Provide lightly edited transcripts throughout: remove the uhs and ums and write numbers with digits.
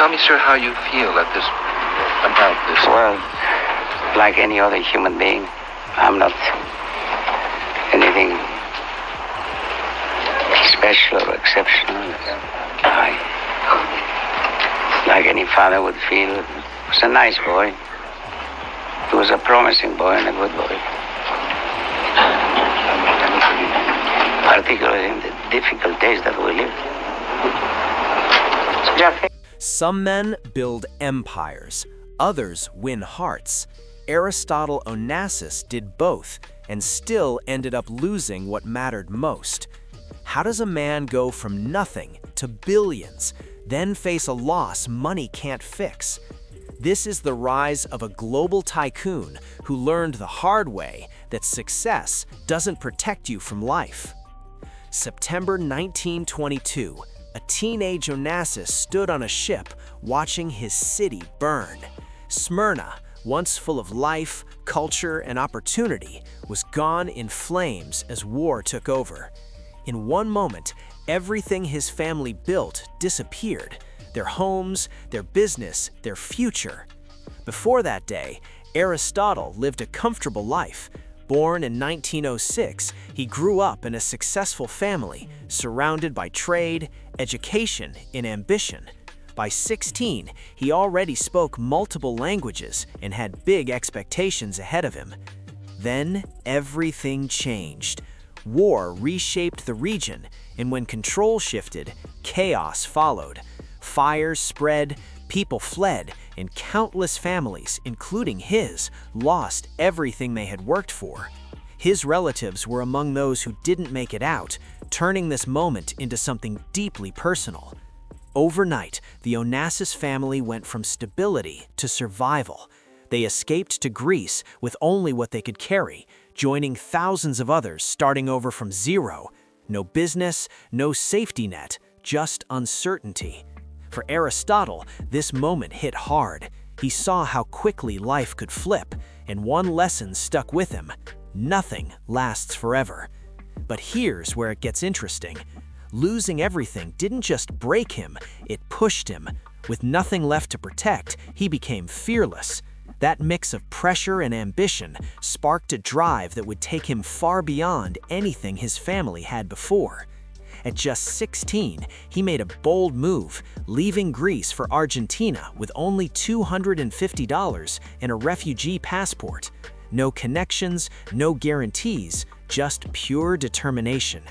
tell me, sir, how you feel about this? Well, like any other human being, I'm not anything special or exceptional. Like any father would feel, he was a nice boy. He was a promising boy and a good boy. Particularly in the difficult days that we live. Some men build empires, others win hearts. Aristotle Onassis did both and still ended up losing what mattered most. How does a man go from nothing to billions, then face a loss money can't fix? This is the rise of a global tycoon who learned the hard way that success doesn't protect you from life. September 1922, a teenage Onassis stood on a ship watching his city burn. Smyrna, once full of life, culture, and opportunity, was gone in flames as war took over. In one moment, everything his family built disappeared: their homes, their business, their future. Before that day, Aristotle lived a comfortable life. Born in 1906, he grew up in a successful family, surrounded by trade, education, and ambition. By 16, he already spoke multiple languages and had big expectations ahead of him. Then everything changed. War reshaped the region, and when control shifted, chaos followed. Fires spread, people fled, and countless families, including his, lost everything they had worked for. His relatives were among those who didn't make it out, turning this moment into something deeply personal. Overnight, the Onassis family went from stability to survival. They escaped to Greece with only what they could carry, joining thousands of others starting over from zero. No business, no safety net, just uncertainty. For Aristotle, this moment hit hard. He saw how quickly life could flip, and one lesson stuck with him: nothing lasts forever. But here's where it gets interesting. Losing everything didn't just break him, it pushed him. With nothing left to protect, he became fearless. That mix of pressure and ambition sparked a drive that would take him far beyond anything his family had before. At just 16, he made a bold move, leaving Greece for Argentina with only $250 and a refugee passport. No connections, no guarantees, just pure determination.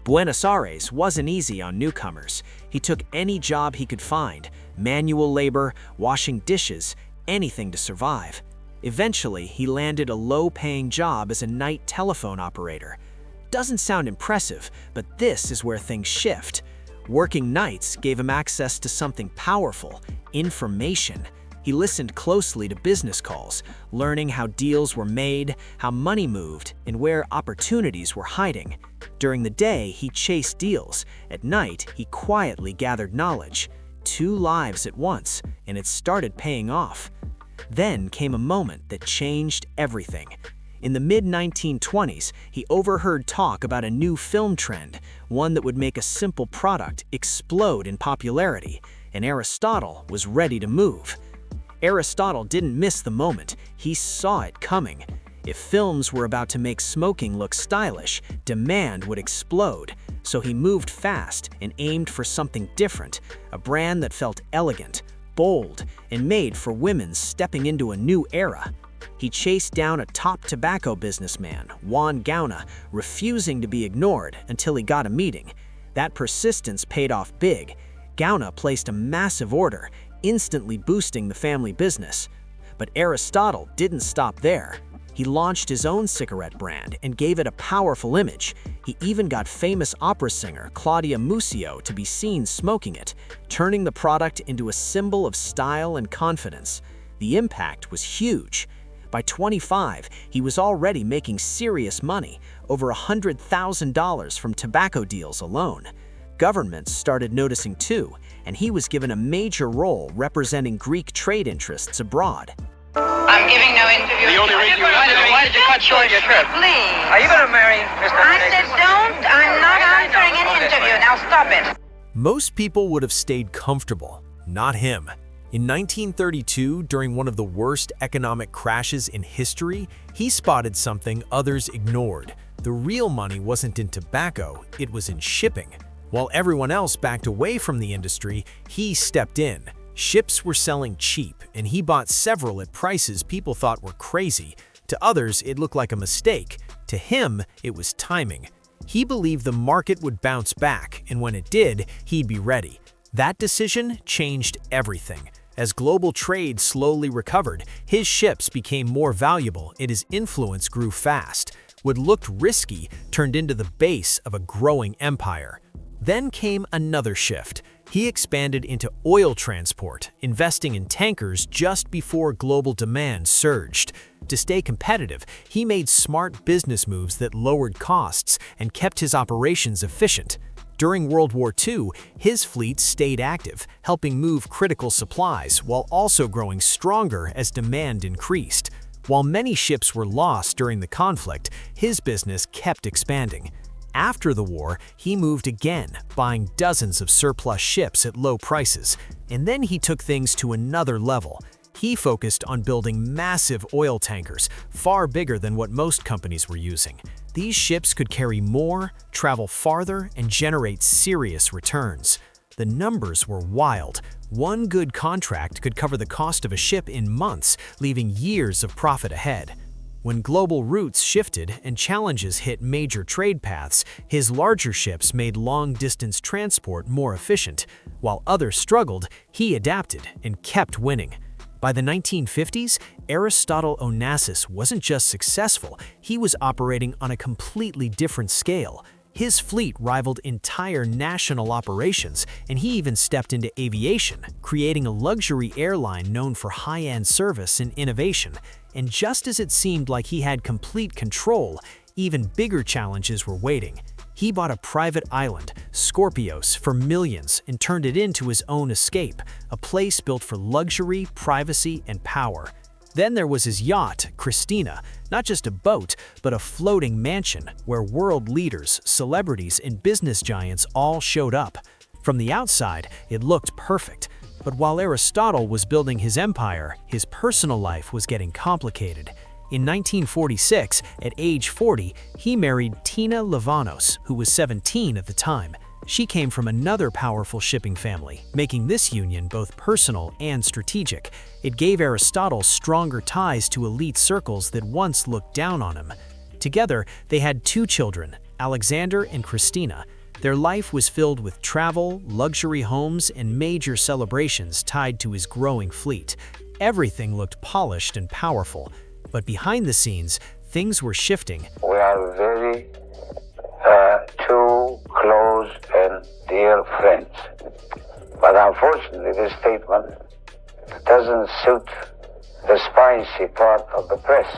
Buenos Aires wasn't easy on newcomers. He took any job he could find: manual labor, washing dishes, anything to survive. Eventually, he landed a low-paying job as a night telephone operator. Doesn't sound impressive, but this is where things shift. Working nights gave him access to something powerful: information. He listened closely to business calls, learning how deals were made, how money moved, and where opportunities were hiding. During the day, he chased deals. At night, he quietly gathered knowledge. 2 lives at once, and it started paying off. Then came a moment that changed everything. In the mid-1920s, he overheard talk about a new film trend, one that would make a simple product explode in popularity, and Aristotle was ready to move. Aristotle didn't miss the moment, he saw it coming. If films were about to make smoking look stylish, demand would explode. So he moved fast and aimed for something different, a brand that felt elegant, bold, and made for women stepping into a new era. He chased down a top tobacco businessman, Juan Gauna, refusing to be ignored until he got a meeting. That persistence paid off big. Gauna placed a massive order, instantly boosting the family business. But Aristotle didn't stop there. He launched his own cigarette brand and gave it a powerful image. He even got famous opera singer Claudia Musio to be seen smoking it, turning the product into a symbol of style and confidence. The impact was huge. By 25, he was already making serious money, over $100,000 from tobacco deals alone. Governments started noticing too, and he was given a major role representing Greek trade interests abroad. I'm giving no interview. The only reason why did you cut short your trip? Please. Are you going to marry Mr. I said don't. I'm not answering any interview. Now stop it. Most people would have stayed comfortable. Not him. In 1932, during one of the worst economic crashes in history, he spotted something others ignored. The real money wasn't in tobacco, it was in shipping. While everyone else backed away from the industry, he stepped in. Ships were selling cheap, and he bought several at prices people thought were crazy. To others, it looked like a mistake. To him, it was timing. He believed the market would bounce back, and when it did, he'd be ready. That decision changed everything. As global trade slowly recovered, his ships became more valuable and his influence grew fast. What looked risky turned into the base of a growing empire. Then came another shift. He expanded into oil transport, investing in tankers just before global demand surged. To stay competitive, he made smart business moves that lowered costs and kept his operations efficient. During World War II, his fleet stayed active, helping move critical supplies while also growing stronger as demand increased. While many ships were lost during the conflict, his business kept expanding. After the war, he moved again, buying dozens of surplus ships at low prices. And then he took things to another level. He focused on building massive oil tankers, far bigger than what most companies were using. These ships could carry more, travel farther, and generate serious returns. The numbers were wild. One good contract could cover the cost of a ship in months, leaving years of profit ahead. When global routes shifted and challenges hit major trade paths, his larger ships made long-distance transport more efficient. While others struggled, he adapted and kept winning. By the 1950s, Aristotle Onassis wasn't just successful, he was operating on a completely different scale. His fleet rivaled entire national operations, and he even stepped into aviation, creating a luxury airline known for high-end service and innovation. And just as it seemed like he had complete control, even bigger challenges were waiting. He bought a private island, Scorpios, for millions and turned it into his own escape, a place built for luxury, privacy, and power. Then there was his yacht, Christina, not just a boat, but a floating mansion where world leaders, celebrities, and business giants all showed up. From the outside, it looked perfect. But while Aristotle was building his empire, his personal life was getting complicated. In 1946, at age 40, he married Tina Lavanos, who was 17 at the time. She came from another powerful shipping family, making this union both personal and strategic. It gave Aristotle stronger ties to elite circles that once looked down on him. Together, they had 2 children, Alexander and Christina. Their life was filled with travel, luxury homes, and major celebrations tied to his growing fleet. Everything looked polished and powerful. But behind the scenes, things were shifting. We are very two close and dear friends. But unfortunately, this statement doesn't suit the spicy part of the press.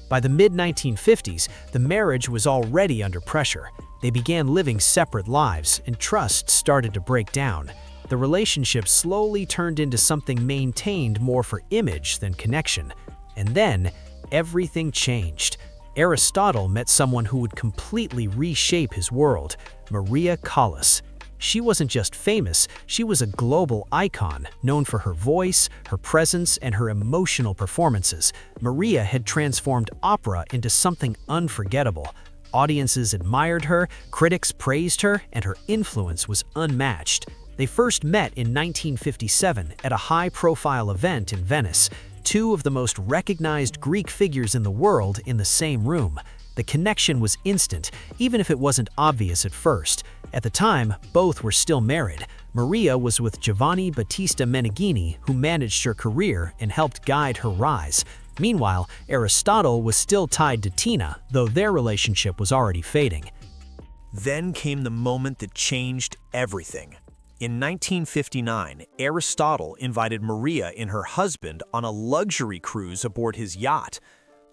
By the mid-1950s, the marriage was already under pressure. They began living separate lives, and trust started to break down. The relationship slowly turned into something maintained more for image than connection. And then, everything changed. Aristotle met someone who would completely reshape his world, Maria Callas. She wasn't just famous, she was a global icon, known for her voice, her presence, and her emotional performances. Maria had transformed opera into something unforgettable. Audiences admired her, critics praised her, and her influence was unmatched. They first met in 1957 at a high-profile event in Venice. 2 of the most recognized Greek figures in the world in the same room. The connection was instant, even if it wasn't obvious at first. At the time, both were still married. Maria was with Giovanni Battista Meneghini, who managed her career and helped guide her rise. Meanwhile, Aristotle was still tied to Tina, though their relationship was already fading. Then came the moment that changed everything. In 1959, Aristotle invited Maria and her husband on a luxury cruise aboard his yacht.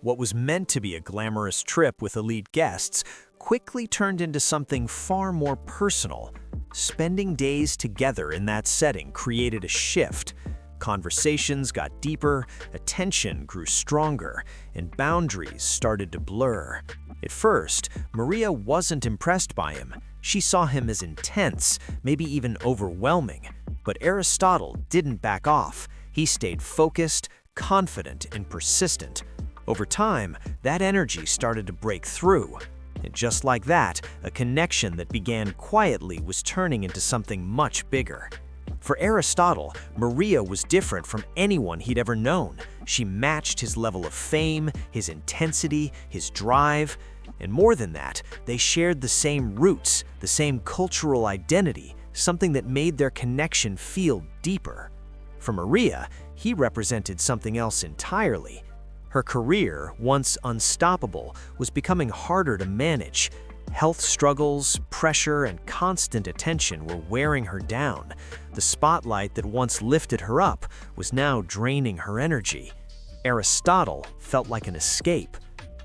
What was meant to be a glamorous trip with elite guests quickly turned into something far more personal. Spending days together in that setting created a shift. Conversations got deeper, attention grew stronger, and boundaries started to blur. At first, Maria wasn't impressed by him. She saw him as intense, maybe even overwhelming. But Aristotle didn't back off. He stayed focused, confident, and persistent. Over time, that energy started to break through. And just like that, a connection that began quietly was turning into something much bigger. For Aristotle, Maria was different from anyone he'd ever known. She matched his level of fame, his intensity, his drive. And more than that, they shared the same roots, the same cultural identity, something that made their connection feel deeper. For Maria, he represented something else entirely. Her career, once unstoppable, was becoming harder to manage. Health struggles, pressure, and constant attention were wearing her down. The spotlight that once lifted her up was now draining her energy. Aristotle felt like an escape.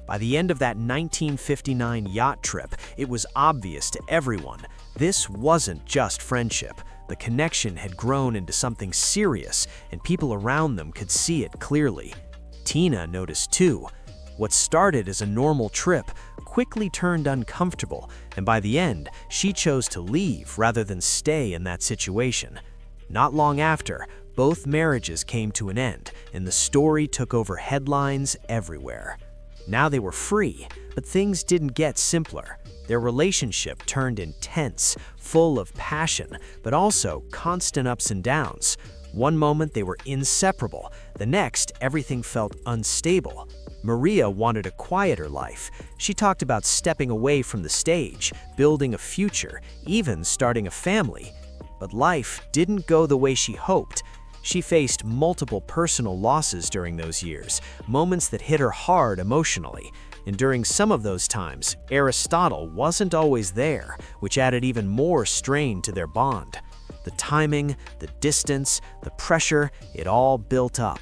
By the end of that 1959 yacht trip, it was obvious to everyone. This wasn't just friendship. The connection had grown into something serious, and people around them could see it clearly. Tina noticed too. What started as a normal trip quickly turned uncomfortable, and by the end, she chose to leave rather than stay in that situation. Not long after, both marriages came to an end, and the story took over headlines everywhere. Now they were free, but things didn't get simpler. Their relationship turned intense, full of passion, but also constant ups and downs. One moment they were inseparable, the next everything felt unstable. Maria wanted a quieter life. She talked about stepping away from the stage, building a future, even starting a family. But life didn't go the way she hoped. She faced multiple personal losses during those years, moments that hit her hard emotionally. And during some of those times, Aristotle wasn't always there, which added even more strain to their bond. The timing, the distance, the pressure, it all built up.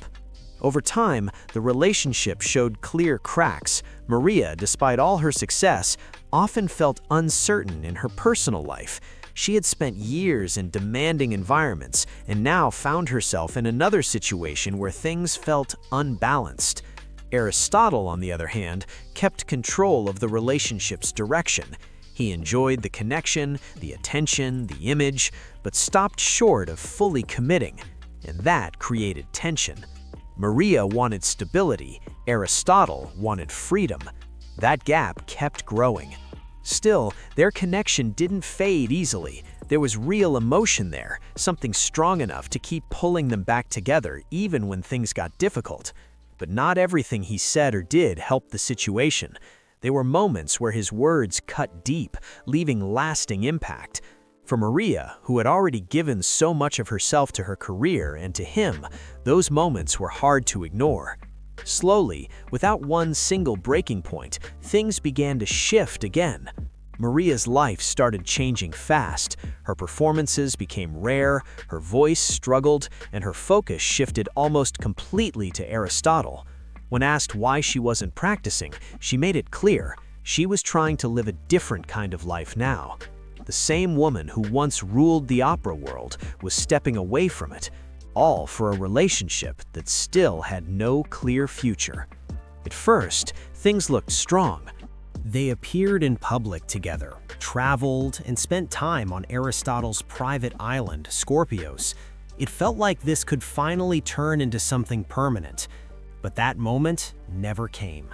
Over time, the relationship showed clear cracks. Maria, despite all her success, often felt uncertain in her personal life. She had spent years in demanding environments and now found herself in another situation where things felt unbalanced. Aristotle, on the other hand, kept control of the relationship's direction. He enjoyed the connection, the attention, the image, but stopped short of fully committing, and that created tension. Maria wanted stability, Aristotle wanted freedom. That gap kept growing. Still, their connection didn't fade easily. There was real emotion there, something strong enough to keep pulling them back together even when things got difficult. But not everything he said or did helped the situation. There were moments where his words cut deep, leaving lasting impact. For Maria, who had already given so much of herself to her career and to him, those moments were hard to ignore. Slowly, without one single breaking point, things began to shift again. Maria's life started changing fast. Her performances became rare, her voice struggled, and her focus shifted almost completely to Aristotle. When asked why she wasn't practicing, she made it clear she was trying to live a different kind of life now. The same woman who once ruled the opera world was stepping away from it, all for a relationship that still had no clear future. At first, things looked strong. They appeared in public together, traveled, and spent time on Aristotle's private island, Scorpios. It felt like this could finally turn into something permanent. But that moment never came.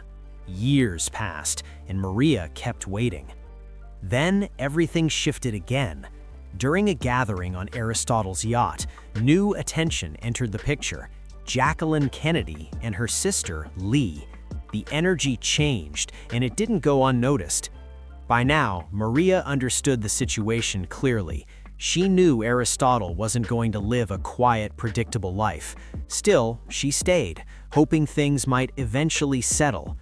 Years passed, and Maria kept waiting. Then everything shifted again. During a gathering on Aristotle's yacht, new attention entered the picture: Jacqueline Kennedy and her sister, Lee. The energy changed, and it didn't go unnoticed. By now, Maria understood the situation clearly. She knew Aristotle wasn't going to live a quiet, predictable life. Still, she stayed, hoping things might eventually settle.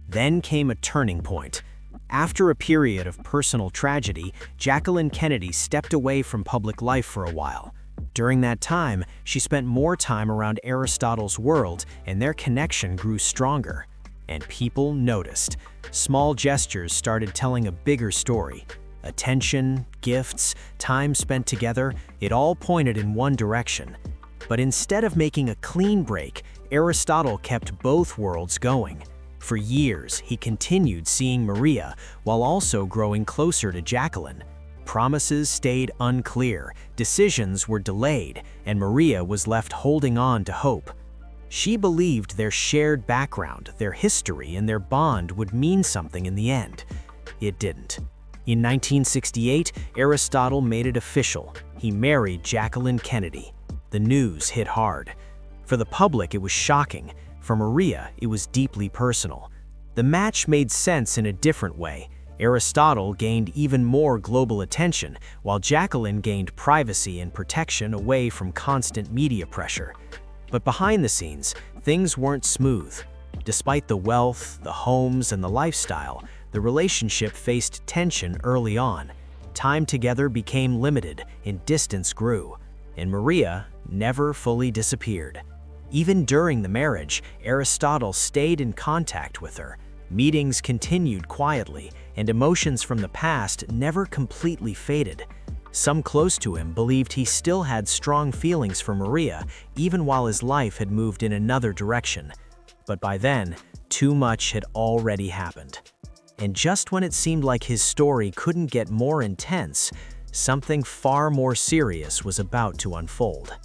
Then came a turning point. After a period of personal tragedy, Jacqueline Kennedy stepped away from public life for a while. During that time, she spent more time around Aristotle's world, and their connection grew stronger. And people noticed. Small gestures started telling a bigger story. Attention, gifts, time spent together, it all pointed in one direction. But instead of making a clean break, Aristotle kept both worlds going. For years, he continued seeing Maria while also growing closer to Jacqueline. Promises stayed unclear, decisions were delayed, and Maria was left holding on to hope. She believed their shared background, their history, and their bond would mean something in the end. It didn't. In 1968, Aristotle made it official. He married Jacqueline Kennedy. The news hit hard. For the public, it was shocking. For Maria, it was deeply personal. The match made sense in a different way. Aristotle gained even more global attention, while Jacqueline gained privacy and protection away from constant media pressure. But behind the scenes, things weren't smooth. Despite the wealth, the homes, and the lifestyle, the relationship faced tension early on. Time together became limited, and distance grew. And Maria never fully disappeared. Even during the marriage, Aristotle stayed in contact with her. Meetings continued quietly, and emotions from the past never completely faded. Some close to him believed he still had strong feelings for Maria, even while his life had moved in another direction. But by then, too much had already happened. And just when it seemed like his story couldn't get more intense, something far more serious was about to unfold.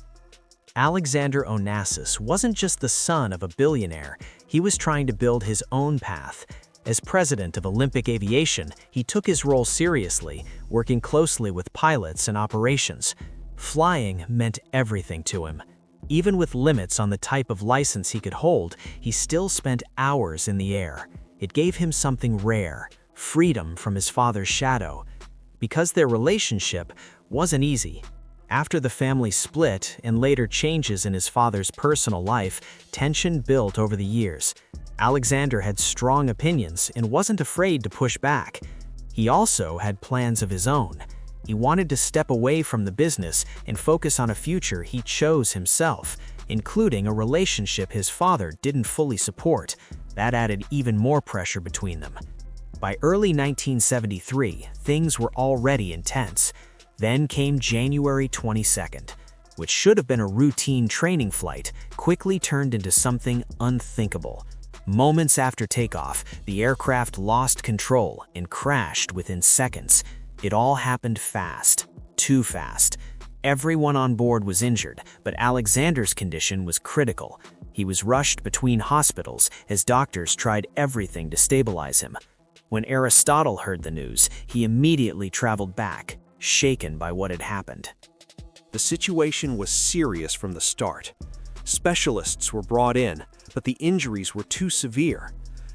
Aristotle Onassis wasn't just the son of a billionaire, he was trying to build his own path. As president of Olympic Aviation, he took his role seriously, working closely with pilots and operations. Flying meant everything to him. Even with limits on the type of license he could hold, he still spent hours in the air. It gave him something rare, freedom from his father's shadow. Because their relationship wasn't easy. After the family split and later changes in his father's personal life, tension built over the years. Alexander had strong opinions and wasn't afraid to push back. He also had plans of his own. He wanted to step away from the business and focus on a future he chose himself, including a relationship his father didn't fully support. That added even more pressure between them. By early 1973, things were already intense. Then came January 22nd, which should have been a routine training flight, quickly turned into something unthinkable. Moments after takeoff, the aircraft lost control and crashed within seconds. It all happened fast, too fast. Everyone on board was injured, but Alexander's condition was critical. He was rushed between hospitals as doctors tried everything to stabilize him. When Aristotle heard the news, he immediately traveled back, shaken by what had happened. The situation was serious from the start. Specialists were brought in, but the injuries were too severe.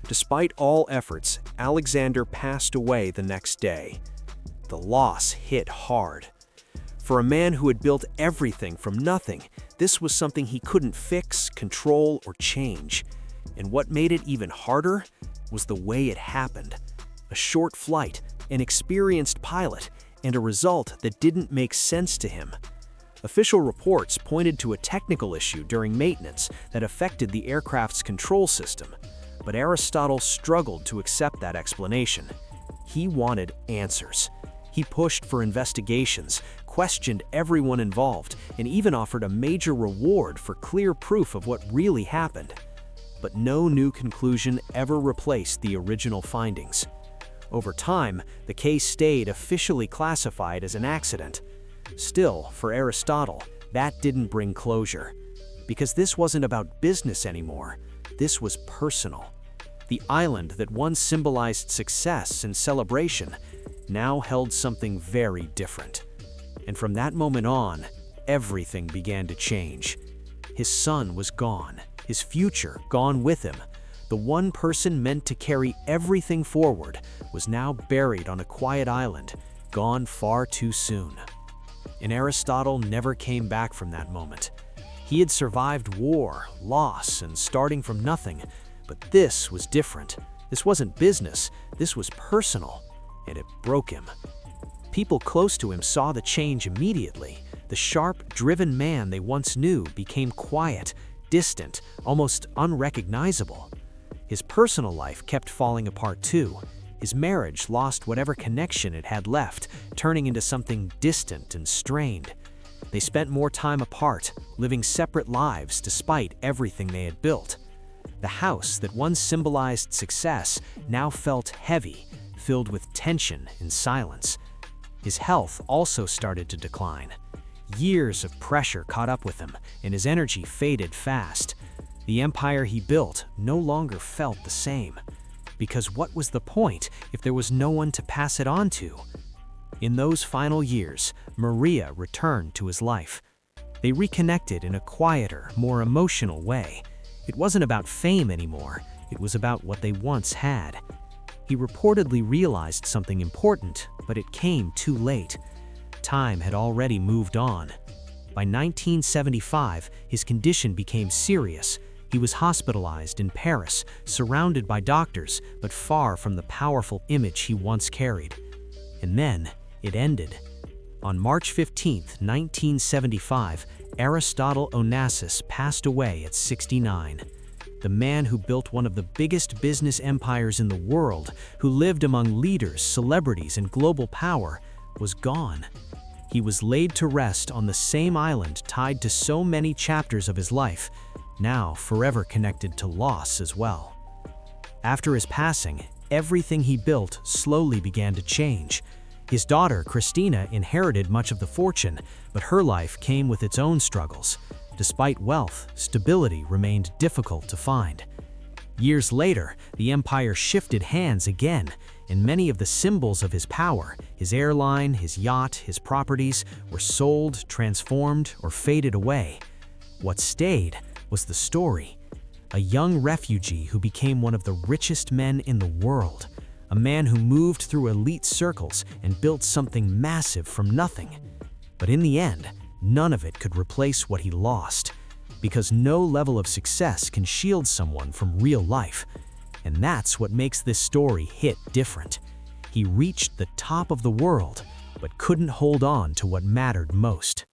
Despite all efforts, Alexander passed away the next day. The loss hit hard. For a man who had built everything from nothing, this was something he couldn't fix, control, or change. And what made it even harder was the way it happened. A short flight, an experienced pilot, and a result that didn't make sense to him. Official reports pointed to a technical issue during maintenance that affected the aircraft's control system, but Aristotle struggled to accept that explanation. He wanted answers. He pushed for investigations, questioned everyone involved, and even offered a major reward for clear proof of what really happened. But no new conclusion ever replaced the original findings. Over time, the case stayed officially classified as an accident. Still, for Aristotle, that didn't bring closure. Because this wasn't about business anymore. This was personal. The island that once symbolized success and celebration now held something very different. And from that moment on, everything began to change. His son was gone, his future gone with him. The one person meant to carry everything forward was now buried on a quiet island, gone far too soon. And Aristotle never came back from that moment. He had survived war, loss, and starting from nothing, but this was different. This wasn't business, this was personal, and it broke him. People close to him saw the change immediately. The sharp, driven man they once knew became quiet, distant, almost unrecognizable. His personal life kept falling apart too. His marriage lost whatever connection it had left, turning into something distant and strained. They spent more time apart, living separate lives despite everything they had built. The house that once symbolized success now felt heavy, filled with tension and silence. his health also started to decline. Years of pressure caught up with him, and his energy faded fast. The empire he built no longer felt the same. Because what was the point if there was no one to pass it on to? In those final years, Maria returned to his life. They reconnected in a quieter, more emotional way. It wasn't about fame anymore, it was about what they once had. He reportedly realized something important, but it came too late. Time had already moved on. By 1975, his condition became serious. He was hospitalized in Paris, surrounded by doctors, but far from the powerful image he once carried. And then, it ended. On March 15, 1975, Aristotle Onassis passed away at 69. The man who built one of the biggest business empires in the world, who lived among leaders, celebrities, and global power, was gone. He was laid to rest on the same island tied to so many chapters of his life, now forever connected to loss as well. After his passing, everything he built slowly began to change. His daughter, Christina, inherited much of the fortune, but her life came with its own struggles. Despite wealth, stability remained difficult to find. Years later, the empire shifted hands again, and many of the symbols of his power, his airline, his yacht, his properties, were sold, transformed, or faded away. What stayed was the story. A young refugee who became one of the richest men in the world. A man who moved through elite circles and built something massive from nothing. But in the end, none of it could replace what he lost. Because no level of success can shield someone from real life. And that's what makes this story hit different. He reached the top of the world, but couldn't hold on to what mattered most.